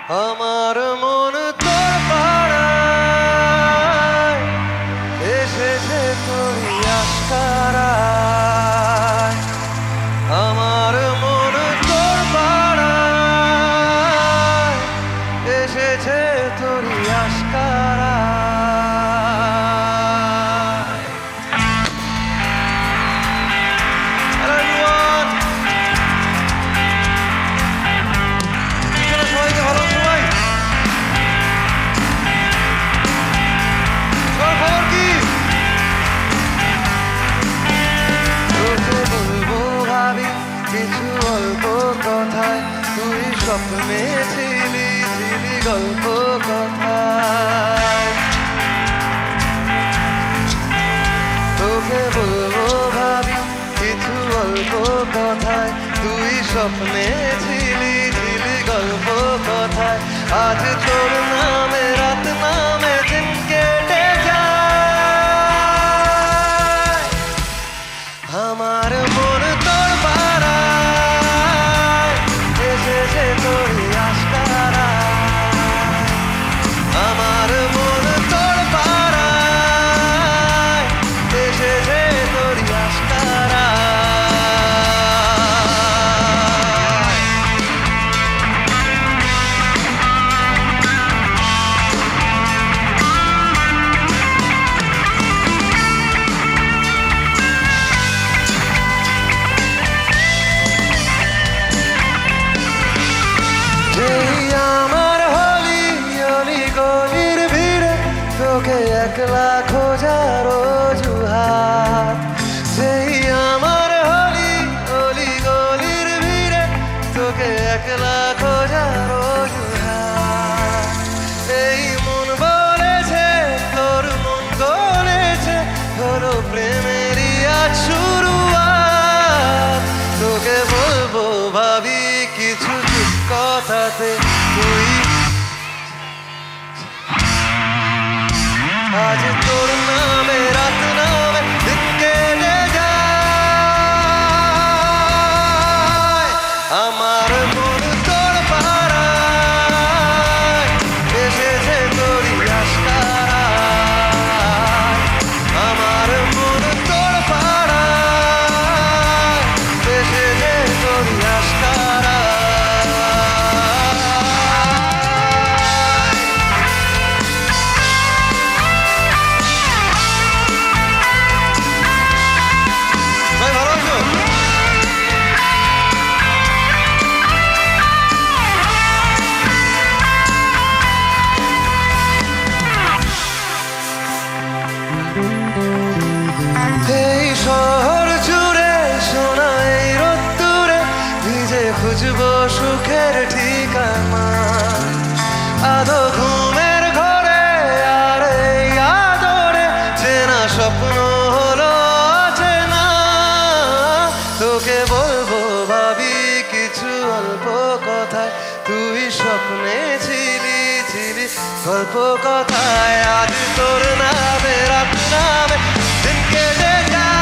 আমার মন তোর পাড়ায় এসেছে তোরই আশকারায়। আমার মন তোর পাড়ায় এসেছে তোরই আশকারায়। কিছু অল্প কথায় তুই স্বপ্নে ছিলি ছিলি গল্প কথায়। তোকে বলবো ভাবি কিছু অল্প কথায় তুই স্বপ্নে ছিলি ছিলি গল্প কথায়। আজ তোর নামে রাত নামে দিন কেটে যায়। আমার মন তোর পাড়ায় এসেছে তোরই আশকারায়। আমার মন তোর পাড়ায় এসেছে তোরই আশকারায়। আমার হলি অলি গলির ভিড়ে তোকে একলা খোঁজার অজুহাত। সেই আমার হলি অলি গলির ভিড়ে তোকে একলা খোঁজার অজুহাত। এই মন বলেছে তোর মন গলেছে হলো প্রেমেরই আজ শুরুয়াত। তোকে বলবো ভাবি কিছু কথাতে তুই আজ তোর নামে রাত নামে দিন কেটে যায়। আমার মন তোর পাড়ায় এসেছে তোরই আশকারায়। আমার মন তোর পাড়ায় এসেছে তোরই আশকারায়। এই শহর জুড়ে সোনা এই রোদ্দুরে ভিজে খুঁজবো সুখের ঠিকানা। আদো ঘুমের ঘরে আর এই আদরে চেনা স্বপ্ন হলো চেনা। তোকে বলবো ভাবি কিছু অল্প কথায় তুই স্বপ্নে ছিলি ছিলি গল্প কথায়। আজ তোর নামে রাত নামে দিন কেটে যায়।